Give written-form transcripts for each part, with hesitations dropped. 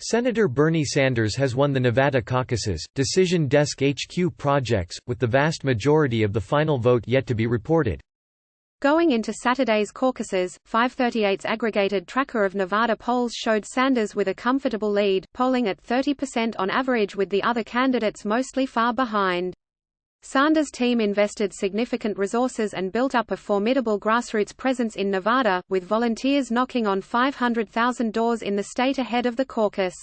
Senator Bernie Sanders has won the Nevada caucuses, Decision Desk HQ projects, with the vast majority of the final vote yet to be reported. Going into Saturday's caucuses, 538's aggregated tracker of Nevada polls showed Sanders with a comfortable lead, polling at 30% on average with the other candidates mostly far behind. Sanders' team invested significant resources and built up a formidable grassroots presence in Nevada, with volunteers knocking on 500,000 doors in the state ahead of the caucus.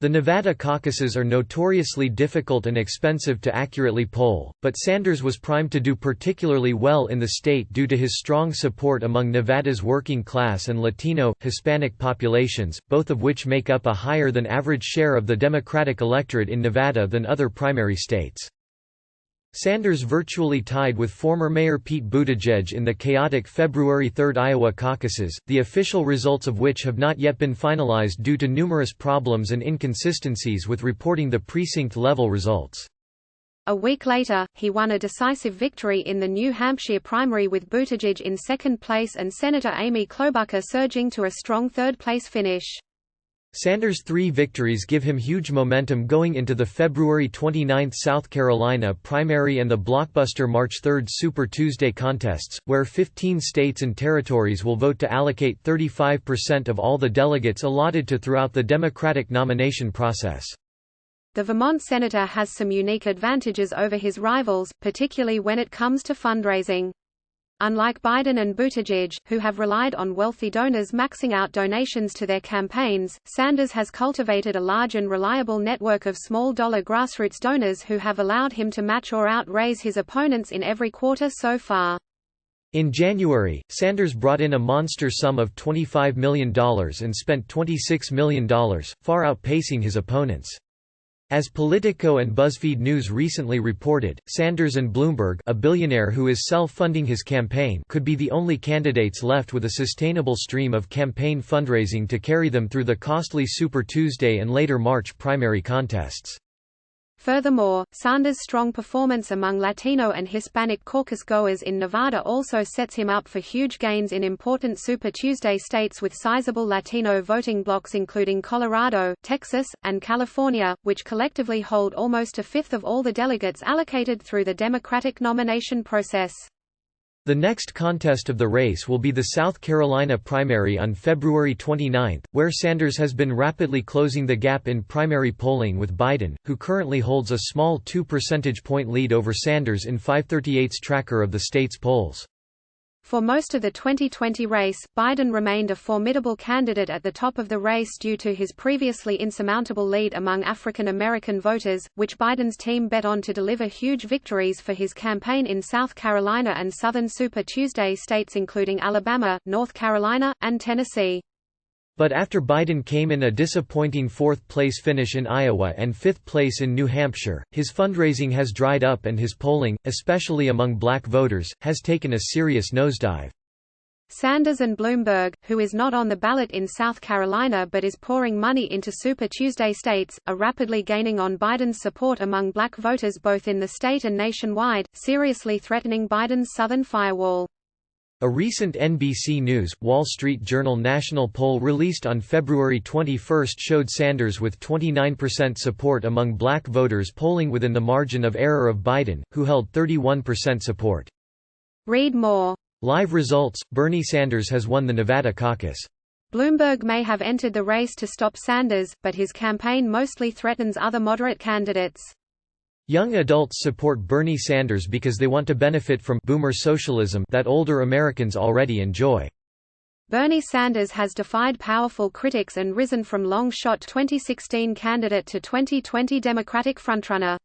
The Nevada caucuses are notoriously difficult and expensive to accurately poll, but Sanders was primed to do particularly well in the state due to his strong support among Nevada's working class and Latino, Hispanic populations, both of which make up a higher than average share of the Democratic electorate in Nevada than other primary states. Sanders virtually tied with former Mayor Pete Buttigieg in the chaotic February 3 Iowa caucuses, the official results of which have not yet been finalized due to numerous problems and inconsistencies with reporting the precinct-level results. A week later, he won a decisive victory in the New Hampshire primary with Buttigieg in second place and Senator Amy Klobuchar surging to a strong third-place finish. Sanders' 3 victories give him huge momentum going into the February 29 South Carolina primary and the blockbuster March 3 Super Tuesday contests, where 15 states and territories will vote to allocate 35% of all the delegates allotted to throughout the Democratic nomination process. The Vermont senator has some unique advantages over his rivals, particularly when it comes to fundraising. Unlike Biden and Buttigieg, who have relied on wealthy donors maxing out donations to their campaigns, Sanders has cultivated a large and reliable network of small-dollar grassroots donors who have allowed him to match or outraise his opponents in every quarter so far. In January, Sanders brought in a monster sum of $25 million and spent $26 million, far outpacing his opponents. As Politico and BuzzFeed News recently reported, Sanders and Bloomberg, a billionaire who is self-funding his campaign, could be the only candidates left with a sustainable stream of campaign fundraising to carry them through the costly Super Tuesday and later March primary contests. Furthermore, Sanders' strong performance among Latino and Hispanic caucus goers in Nevada also sets him up for huge gains in important Super Tuesday states with sizable Latino voting blocs including Colorado, Texas, and California, which collectively hold almost a fifth of all the delegates allocated through the Democratic nomination process. The next contest of the race will be the South Carolina primary on February 29, where Sanders has been rapidly closing the gap in primary polling with Biden, who currently holds a small 2 percentage point lead over Sanders in 538's tracker of the state's polls. For most of the 2020 race, Biden remained a formidable candidate at the top of the race due to his previously insurmountable lead among African American voters, which Biden's team bet on to deliver huge victories for his campaign in South Carolina and southern Super Tuesday states including Alabama, North Carolina, and Tennessee. But after Biden came in a disappointing 4th-place finish in Iowa and 5th place in New Hampshire, his fundraising has dried up and his polling, especially among black voters, has taken a serious nosedive. Sanders and Bloomberg, who is not on the ballot in South Carolina but is pouring money into Super Tuesday states, are rapidly gaining on Biden's support among black voters both in the state and nationwide, seriously threatening Biden's southern firewall. A recent NBC News, Wall Street Journal national poll released on February 21 showed Sanders with 29% support among black voters polling within the margin of error of Biden, who held 31% support. Read more. Live results: Bernie Sanders has won the Nevada caucus. Bloomberg may have entered the race to stop Sanders, but his campaign mostly threatens other moderate candidates. Young adults support Bernie Sanders because they want to benefit from boomer socialism that older Americans already enjoy. Bernie Sanders has defied powerful critics and risen from long-shot 2016 candidate to 2020 Democratic frontrunner.